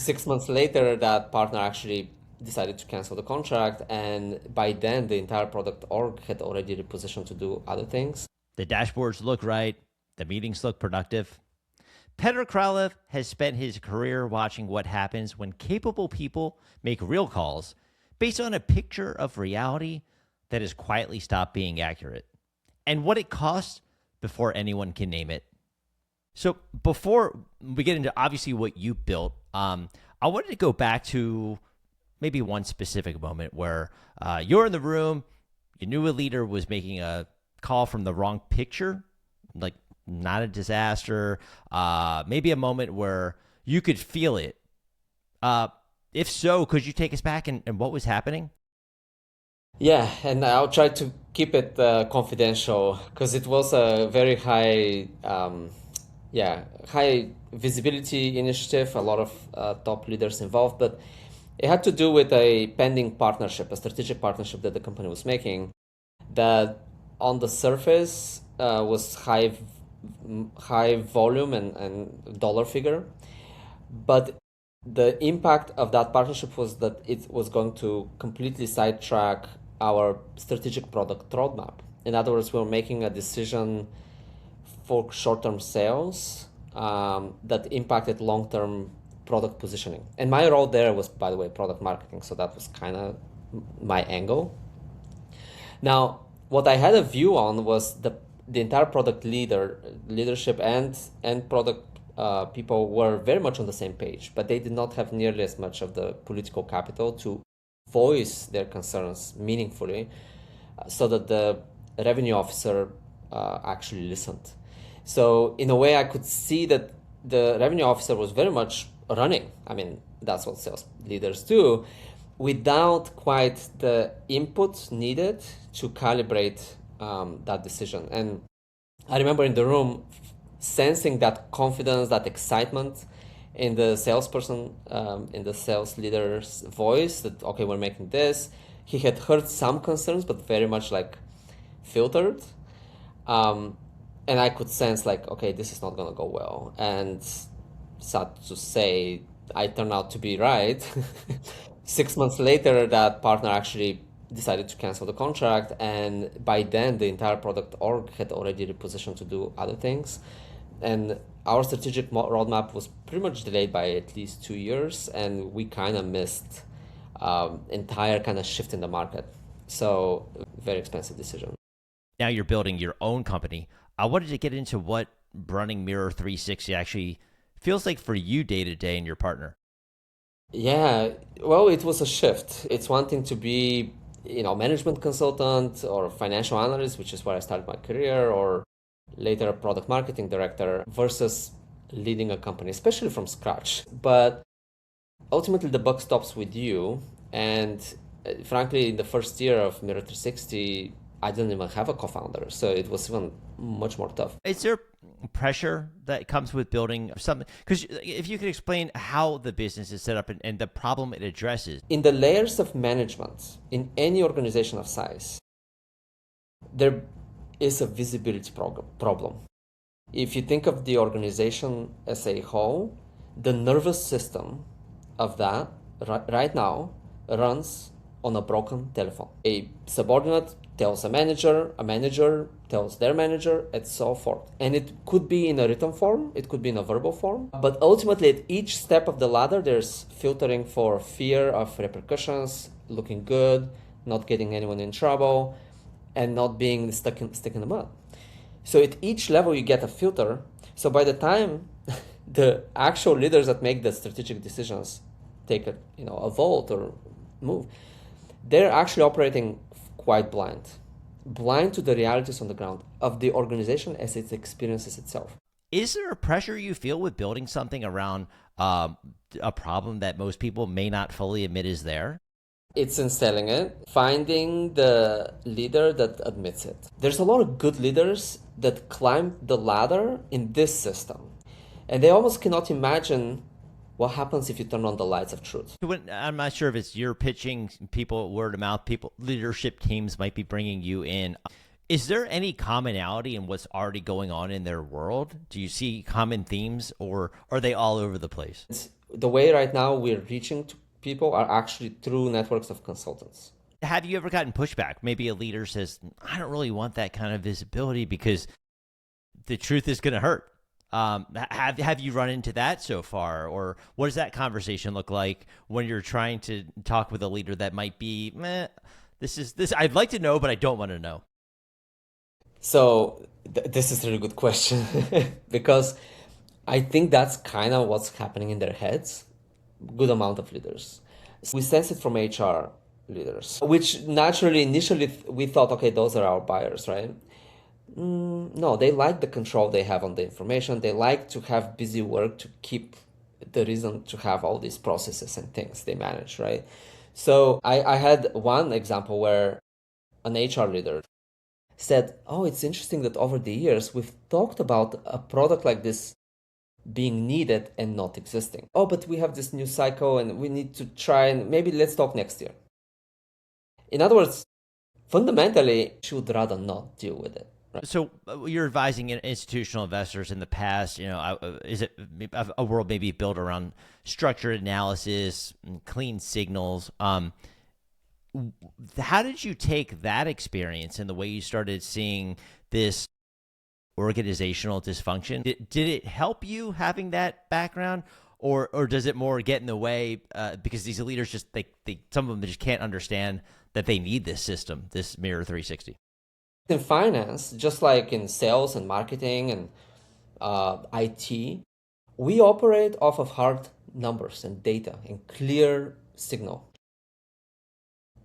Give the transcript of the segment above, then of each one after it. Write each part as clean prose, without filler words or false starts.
6 months later, that partner actually decided to cancel the contract, and by then the entire product org had already repositioned to do other things. The dashboards look right. The meetings look productive. Petar Kralev has spent his career watching what happens when capable people make real calls based on a picture of reality that has quietly stopped being accurate, and what it costs before anyone can name it. So before we get into obviously what you built, I wanted to go back to maybe one specific moment where you're in the room, you knew a leader was making a call from the wrong picture, like not a disaster, maybe a moment where you could feel it. If so, could you take us back and what was happening? Yeah, and I'll try to keep it confidential because it was a very high visibility initiative, a lot of top leaders involved, but it had to do with a pending partnership, a strategic partnership that the company was making that on the surface was high volume and dollar figure, but the impact of that partnership was that it was going to completely sidetrack our strategic product roadmap. In other words, we were making a decision for short-term sales that impacted long-term product positioning. And my role there was, by the way, product marketing, so that was kind of my angle. Now, what I had a view on was the entire product leadership and product people were very much on the same page, but they did not have nearly as much of the political capital to voice their concerns meaningfully, so that the revenue officer actually listened. So in a way, I could see that the revenue officer was very much running. I mean, that's what sales leaders do, without quite the input needed to calibrate that decision. And I remember in the room sensing that confidence, that excitement in the salesperson, in the sales leader's voice that, okay, we're making this. He had heard some concerns, but very much like filtered. And I could sense like, okay, this is not going to go well. And sad to say, I turned out to be right. 6 months later, that partner actually decided to cancel the contract, and by then the entire product org had already repositioned to do other things, and our strategic roadmap was pretty much delayed by at least 2 years, and we kind of missed entire kind of shift in the market. So very expensive decision. Now you're building your own company. I wanted to get into what running Mirror 360 actually feels like for you day to day and your partner. Yeah, well, it was a shift. It's one thing to be, management consultant or financial analyst, which is where I started my career, or later a product marketing director, versus leading a company, especially from scratch. But ultimately, the buck stops with you. And frankly, in the first year of Mirror 360, I didn't even have a co-founder, so it was even much more tough. Is there pressure that comes with building something? Because if you could explain how the business is set up and the problem it addresses. In the layers of management, in any organization of size, there is a visibility problem. If you think of the organization as a whole, the nervous system of that right now runs on a broken telephone. A subordinate tells a manager tells their manager, and so forth. And it could be in a written form, it could be in a verbal form, but ultimately at each step of the ladder, there's filtering for fear of repercussions, looking good, not getting anyone in trouble, and not being stuck in the mud. So at each level, you get a filter. So by the time the actual leaders that make the strategic decisions take a vote or move, they're actually operating quite blind to the realities on the ground of the organization as it experiences itself. Is there a pressure you feel with building something around a problem that most people may not fully admit is there? It's in selling it, finding the leader that admits it. There's a lot of good leaders that climb the ladder in this system, and they almost cannot imagine what happens if you turn on the lights of truth. I'm not sure if it's you're pitching people word of mouth, people leadership teams might be bringing you in. Is there any commonality in what's already going on in their world? Do you see common themes, or are they all over the place? The way right now we're reaching to people are actually through networks of consultants. Have you ever gotten pushback? Maybe a leader says, I don't really want that kind of visibility because the truth is going to hurt. Have you run into that so far, or what does that conversation look like when you're trying to talk with a leader that might be, this I'd like to know, but I don't want to know. So this is a really good question because I think that's kind of what's happening in their heads. Good amount of leaders. We sense it from HR leaders, which naturally initially we thought, okay, those are our buyers, right? No, they like the control they have on the information. They like to have busy work to keep the reason to have all these processes and things they manage, right? So I had one example where an HR leader said, oh, it's interesting that over the years we've talked about a product like this being needed and not existing. Oh, but we have this new cycle and we need to try and maybe let's talk next year. In other words, fundamentally, she would rather not deal with it. Right? So you're advising institutional investors in the past, is it a world maybe built around structured analysis and clean signals? How did you take that experience and the way you started seeing this organizational dysfunction? Did it help you having that background, or does it more get in the way because these leaders just they some of them just can't understand that they need this system, this Mirror 360? In finance, just like in sales and marketing and IT, we operate off of hard numbers and data and clear signal.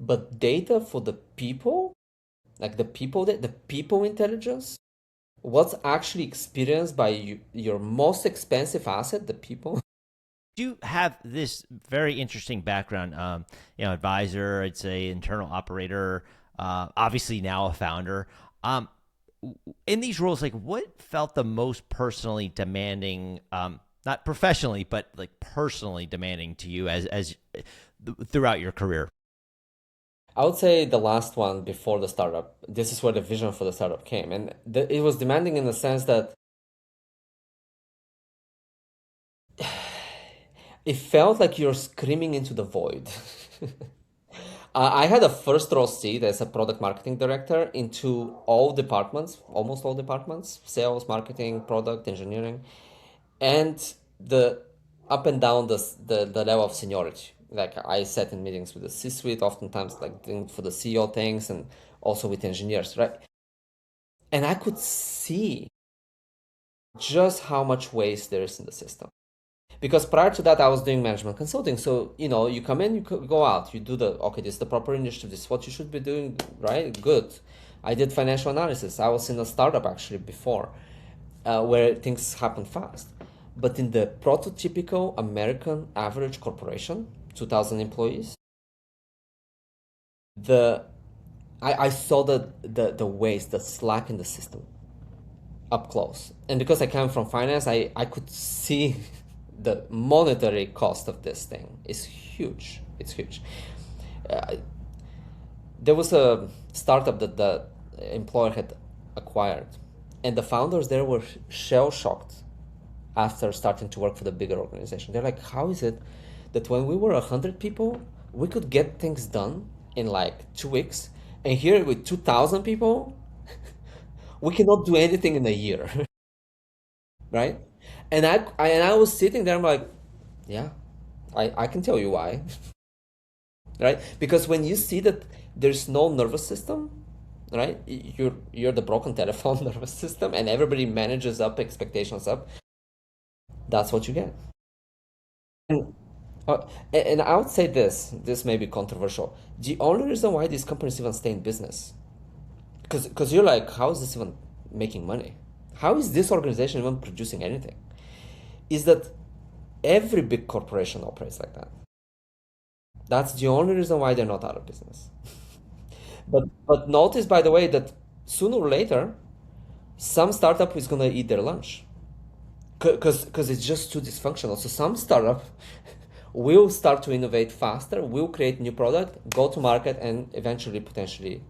But data for the people, like the people intelligence, what's actually experienced by your most expensive asset, the people. You have this very interesting background, advisor, I'd say internal operator, obviously now a founder. In these roles, like what felt the most personally demanding, not professionally, but like personally demanding to you as throughout your career? I would say the last one before the startup. This is where the vision for the startup came. And it was demanding in the sense that it felt like you're screaming into the void. I had a first row seat as a product marketing director into all departments, almost all departments, sales, marketing, product, engineering, and the up and down the level of seniority. Like I sat in meetings with the C-suite, oftentimes like doing for the CEO things and also with engineers, right? And I could see just how much waste there is in the system. Because prior to that, I was doing management consulting. So, you come in, you go out, you do okay, this is the proper initiative, this is what you should be doing, right? Good. I did financial analysis. I was in a startup actually before where things happen fast. But in the prototypical American average corporation, 2,000 employees, I saw the waste, the slack in the system up close. And because I come from finance, I could see the monetary cost of this thing is huge. It's huge. There was a startup that the employer had acquired, and the founders there were shell-shocked after starting to work for the bigger organization. They're like, how is it that when we were 100 people, we could get things done in like 2 weeks, and here with 2,000 people, we cannot do anything in a year, right? And I was sitting there, I'm like, yeah, I can tell you why, right? Because when you see that there's no nervous system, right? You're the broken telephone nervous system, and everybody manages up expectations up. That's what you get. And, and I would say this may be controversial. The only reason why these companies even stay in business, because you're like, how is this even making money? How is this organization even producing anything? Is that every big corporation operates like that. That's the only reason why they're not out of business. But notice, by the way, that sooner or later, some startup is gonna eat their lunch, because it's just too dysfunctional. So some startup will start to innovate faster, will create new product, go to market, and eventually potentially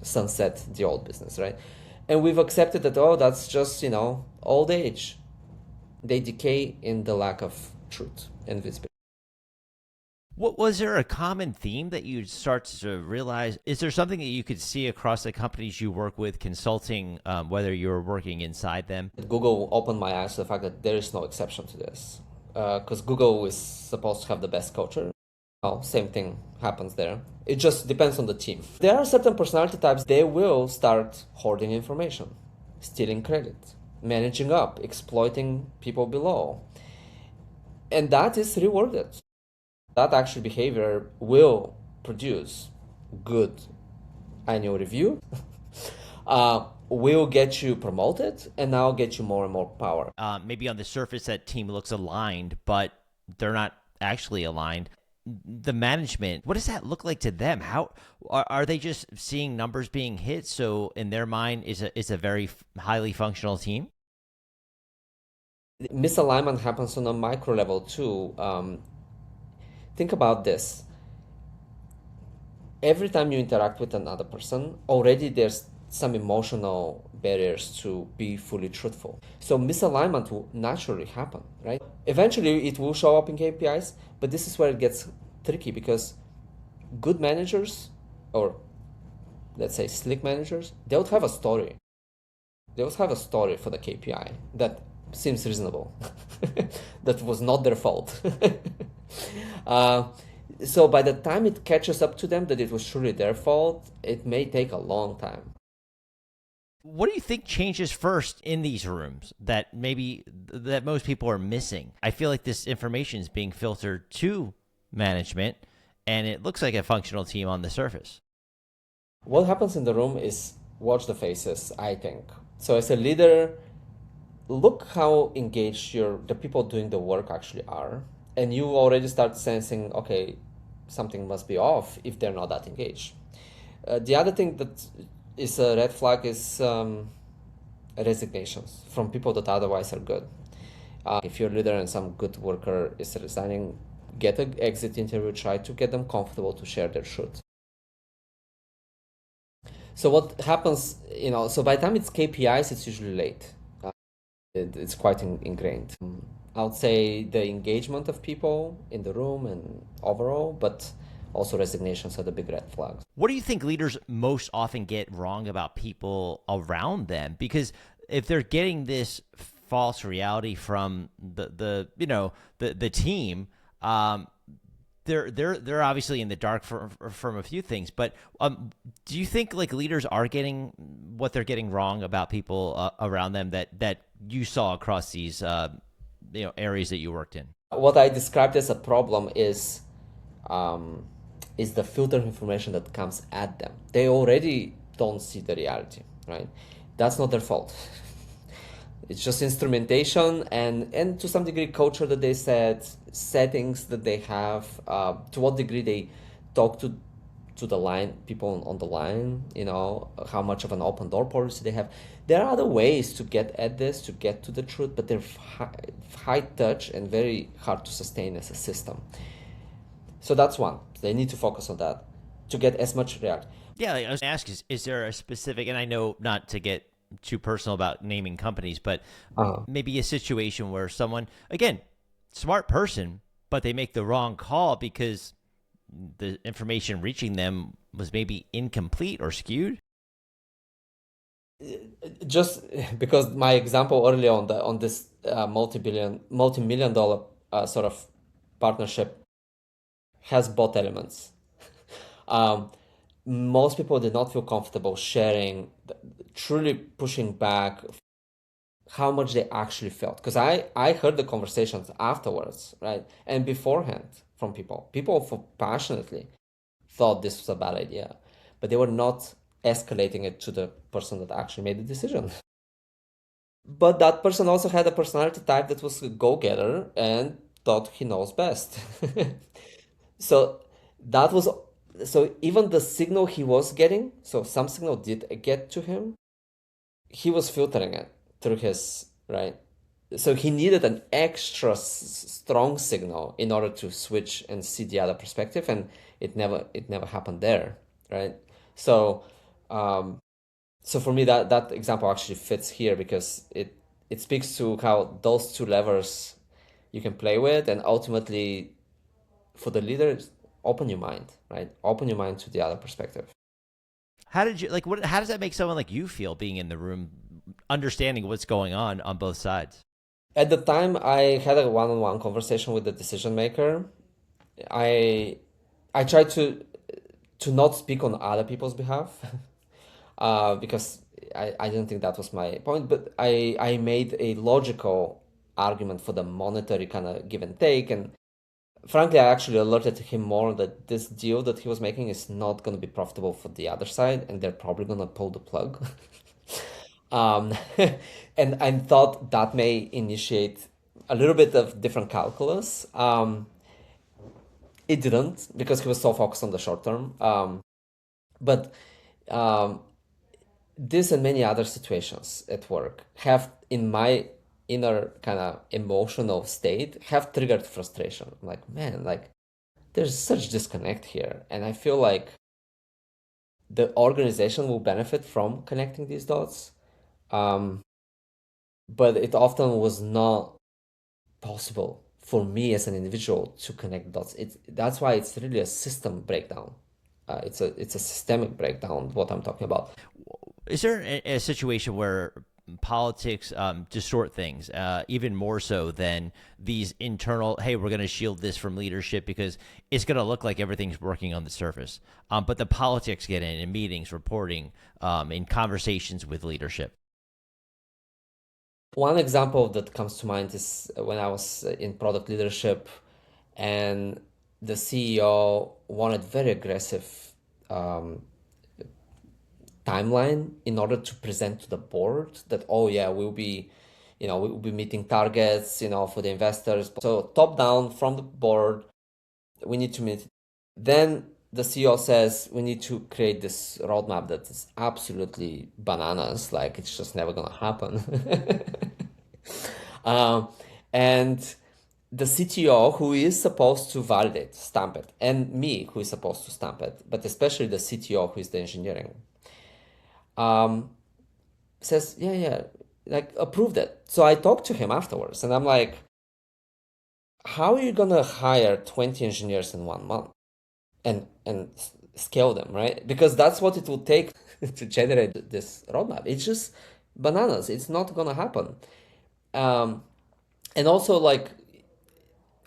sunset the old business, right? And we've accepted that, oh, that's just, old age. They decay in the lack of truth and visibility. What was there a common theme that you start to realize? Is there something that you could see across the companies you work with, consulting, whether you're working inside them? Google opened my eyes to the fact that there is no exception to this, because Google is supposed to have the best culture. Well, same thing happens there. It just depends on the team. There are certain personality types, they will start hoarding information, stealing credit, managing up, exploiting people below. And that is rewarded. That actual behavior will produce good annual review, will get you promoted, and now get you more and more power. Maybe on the surface, that team looks aligned, but they're not actually aligned. The management, what does that look like to them? How are they just seeing numbers being hit? So in their mind, is a very highly functional team. Misalignment happens on a micro level too. Think about this. Every time you interact with another person, already there's some emotional barriers to be fully truthful. So misalignment will naturally happen, right? Eventually it will show up in KPIs, but this is where it gets tricky, because good managers, or let's say slick managers, they would have a story. They would have a story for the KPI that seems reasonable, that was not their fault. So by the time it catches up to them that it was truly their fault, it may take a long time. What do you think changes first in these rooms that most people are missing? I feel like this information is being filtered to management, and it looks like a functional team on the surface. What happens in the room is watch the faces, I think. So as a leader, look how engaged the people doing the work actually are, and you already start sensing, okay, something must be off if they're not that engaged. The other thing that is a red flag is resignations from people that otherwise are good. If you're a leader and some good worker is resigning, get an exit interview, try to get them comfortable to share their truth. So what happens, so by the time it's KPIs, it's usually late. It's quite ingrained. I would say the engagement of people in the room and overall, but also resignations are the big red flags. What do you think leaders most often get wrong about people around them? Because if they're getting this false reality from the team, they're obviously in the dark from a few things. But do you think like leaders are getting what they're getting wrong about people around them that you saw across these areas that you worked in? What I described as a problem is the filter information that comes at them. They already don't see the reality, right? That's not their fault. It's just instrumentation and to some degree culture that they set, settings that they have, to what degree they talk to the line, people on the line, how much of an open door policy they have. There are other ways to get at this, to get to the truth, but they're high touch and very hard to sustain as a system. So that's one. They need to focus on that to get as much reality. Yeah, I was going to ask, is there a specific, and I know not to get too personal about naming companies, but maybe a situation where someone, again, smart person, but they make the wrong call because the information reaching them was maybe incomplete or skewed? Just because my example earlier on this multi-million dollar sort of partnership has both elements. Most people did not feel comfortable sharing, truly pushing back how much they actually felt. Because I heard the conversations afterwards, right? And beforehand from people. People passionately thought this was a bad idea, but they were not escalating it to the person that actually made the decision. But that person also had a personality type that was a go-getter and thought he knows best. So even the signal he was getting, so some signal did get to him, he was filtering it through his, right? So he needed an extra strong signal in order to switch and see the other perspective, and it never happened there, right? So So for me, that example actually fits here because it speaks to how those two levers you can play with, and ultimately for the leader, open your mind, right? Open your mind to the other perspective. How did you like? What? How does that make someone like you feel being in the room, understanding what's going on both sides? At the time, I had a one-on-one conversation with the decision maker. I I tried to not speak on other people's behalf, because I didn't think that was my point. But I made a logical argument for the monetary kind of give and take, and frankly, I actually alerted him more that this deal that he was making is not going to be profitable for the other side, and they're probably going to pull the plug. Um, and I thought that may initiate a little bit of different calculus. It didn't because he was so focused on the short term. But um, this and many other situations at work have, in my inner kind of emotional state, have triggered frustration. I'm like, man, like there's such disconnect here, and I feel like the organization will benefit from connecting these dots. Um, but it often was not possible for me as an individual to connect dots. That's why it's really a system breakdown. It's a systemic breakdown. What I'm talking about. Is there a situation where politics distort things even more so than these internal, hey, we're going to shield this from leadership because it's going to look like everything's working on the surface, but the politics get in meetings, reporting, in conversations with leadership? One example that comes to mind is when I was in product leadership, and the CEO wanted very aggressive um, timeline in order to present to the board that, oh yeah, we'll be meeting targets, for the investors. So top down from the board, we need to meet. Then the CEO says we need to create this roadmap that is absolutely bananas, like it's just never gonna happen. um, and the CTO, who is supposed to validate, stamp it, and me, who is supposed to stamp it, but especially the CTO, who is the engineering, um, says, yeah, yeah, like approved it. So I talked to him afterwards, and I'm like, how are you gonna hire 20 engineers in 1 month and scale them, right? Because that's what it will take to generate this roadmap. It's just bananas. It's not gonna happen. Um, and also like,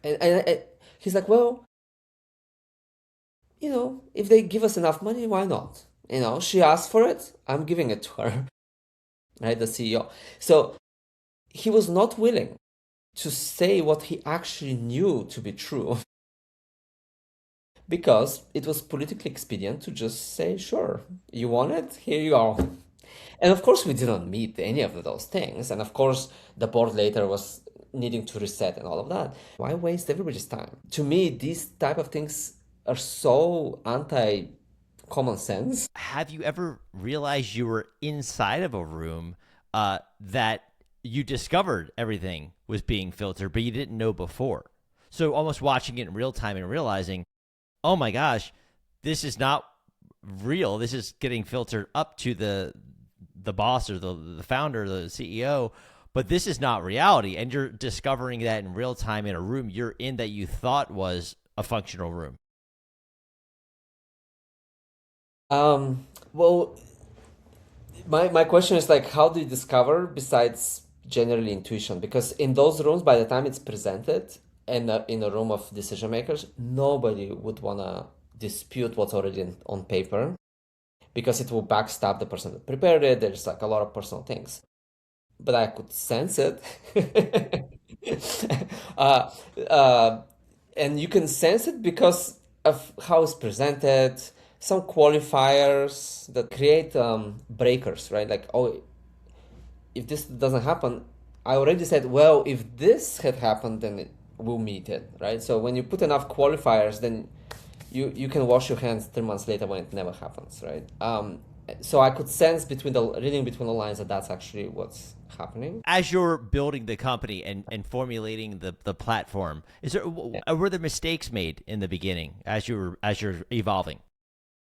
and he's like, well, if they give us enough money, why not? She asked for it. I'm giving it to her, right? The CEO. So he was not willing to say what he actually knew to be true because it was politically expedient to just say, sure, you want it? Here you go. And of course, we didn't meet any of those things. And of course, the board later was needing to reset and all of that. Why waste everybody's time? To me, these type of things are so anti common sense. Have you ever realized you were inside of a room that you discovered everything was being filtered, but you didn't know before? So almost watching it in real time and realizing, oh my gosh, this is not real. This is getting filtered up to the boss or the founder, the CEO, but this is not reality. And you're discovering that in real time in a room you're in that you thought was a functional room. Well, my question is like, how do you discover besides generally intuition? Because in those rooms, by the time it's presented and in a room of decision makers, nobody would want to dispute what's already on paper because it will backstab the person that prepared it. There's like a lot of personal things, but I could sense it. uh, uh, and you can sense it because of how it's presented, some qualifiers that create breakers, right? Like, oh, if this doesn't happen, I already said, well, if this had happened, then we'll meet it, right? So when you put enough qualifiers, then you can wash your hands 3 months later when it never happens, right? So I could sense reading between the lines that that's actually what's happening. As you're building the company and formulating the platform, were there mistakes made in the beginning as you're evolving?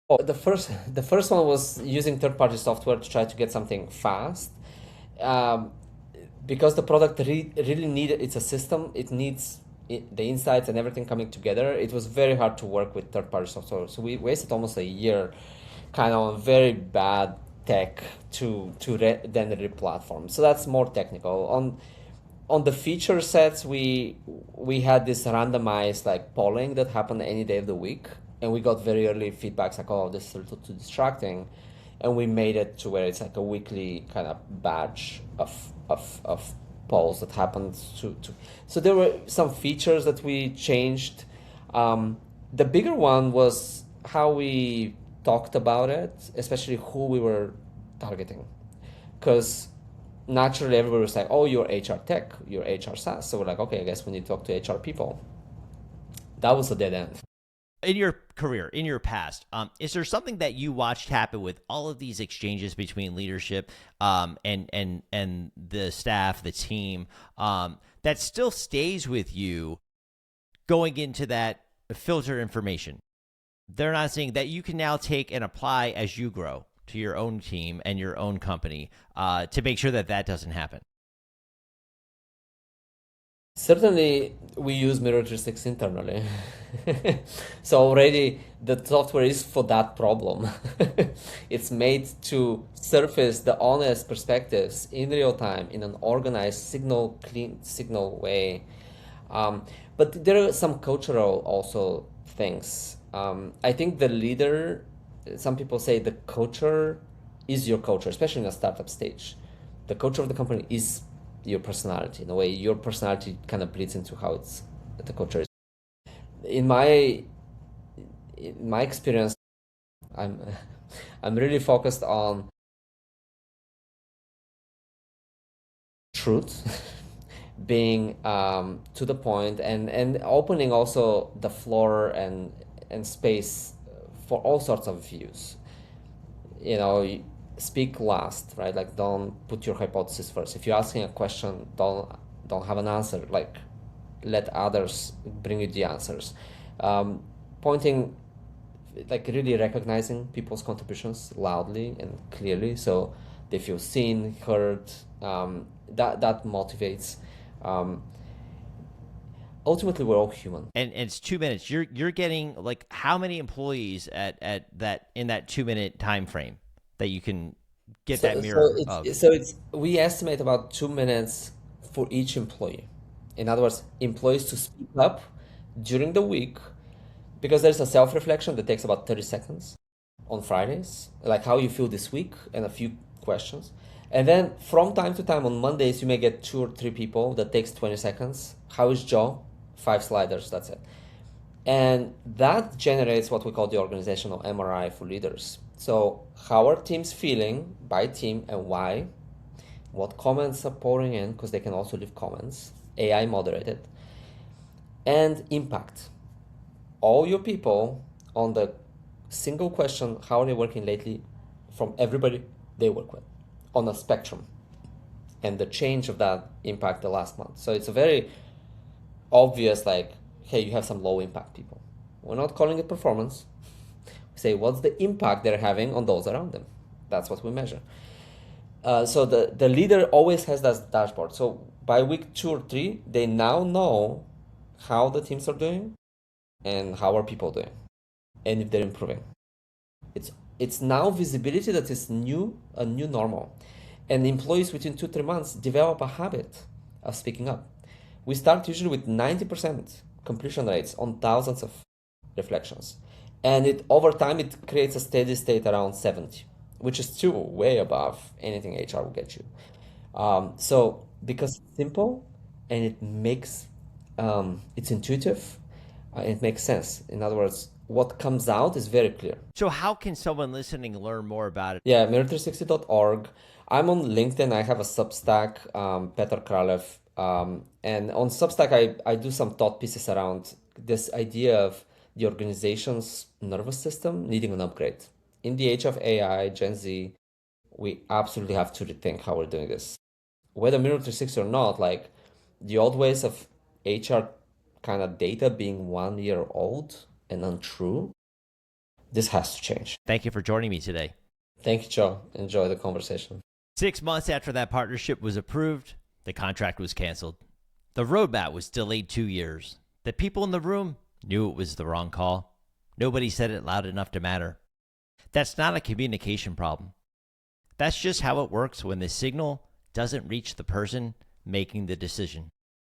Oh, the first one was using third-party software to try to get something fast. Um, because the product really needed, it's a system, it needs the insights and everything coming together. It was very hard to work with third-party software. So we wasted almost a year kind of on very bad tech then re-platform. So that's more technical. On the feature sets, we had this randomized like polling that happened any day of the week, and we got very early feedbacks like, oh, this is a little too distracting, and we made it to where it's like a weekly kind of batch of polls that happened to. So there were some features that we changed. The bigger one was how we talked about it, especially who we were targeting, because naturally everybody was like, oh, you're HR tech, you're HR SaaS. So we're like, okay, I guess we need to talk to HR people. That was a dead end. In your career, in your past, is there something that you watched happen with all of these exchanges between leadership and the staff, the team, that still stays with you going into that filter information? They're not saying that you can now take and apply as you grow to your own team and your own company to make sure that that doesn't happen. Certainly, we use Mirror 360 internally. So already the software is for that problem. It's made to surface the honest perspectives in real time in an organized, clean signal way. But there are some cultural also things. I think the leader, some people say the culture is your culture, especially in a startup stage. The culture of the company is your personality. In a way, your personality kind of bleeds into how the culture is. In my experience, I'm I'm really focused on truth, being to the point, and opening also the floor and space for all sorts of views. Speak last, right? Like, don't put your hypothesis first. If you're asking a question, don't have an answer. Like, let others bring you the answers. Pointing, like, really recognizing people's contributions loudly and clearly, so they feel seen, heard. That motivates. Ultimately, we're all human. And it's 2 minutes. You're getting like how many employees at that in that 2 minute time frame that you can get that So, so mirror of. it's we estimate about 2 minutes for each employee. In other words, employees to speak up during the week, because there's a self-reflection that takes about 30 seconds on Fridays, like how you feel this week and a few questions. And then from time to time on Mondays, you may get 2 or 3 people that takes 20 seconds. How is Joe? 5 sliders, that's it. And that generates what we call the organizational MRI for leaders. So how are teams feeling by team and why? What comments are pouring in, because they can also leave comments, AI moderated. And impact. All your people on the single question, how are they working lately, from everybody they work with on a spectrum. And the change of that impact the last month. So it's a very obvious, like, hey, you have some low impact people. We're not calling it performance. We say, what's the impact they're having on those around them? That's what we measure. So the leader always has that dashboard. So by week 2 or 3, they now know how the teams are doing and how are people doing and if they're improving. It's now visibility that is a new normal. And employees within 2-3 months develop a habit of speaking up. We start usually with 90% completion rates on thousands of reflections. And over time, it creates a steady state around 70, which is still way above anything HR will get you. So because it's simple and it's intuitive, it makes sense. In other words, what comes out is very clear. So how can someone listening learn more about it? Yeah, mirror360.org. I'm on LinkedIn. I have a Substack, Petar Kralev. And on Substack, I do some thought pieces around this idea of the organization's nervous system needing an upgrade. In the age of AI, Gen Z, we absolutely have to rethink how we're doing this. Whether Mirror 360 or not, like the old ways of HR kind of data being 1 year old and untrue, This has to change. Thank you for joining me today. Thank you, Joe. Enjoy the conversation. 6 months after that partnership was approved, the contract was canceled. The roadmap was delayed 2 years. The people in the room knew it was the wrong call. Nobody said it loud enough to matter. That's not a communication problem. That's just how it works when the signal doesn't reach the person making the decision.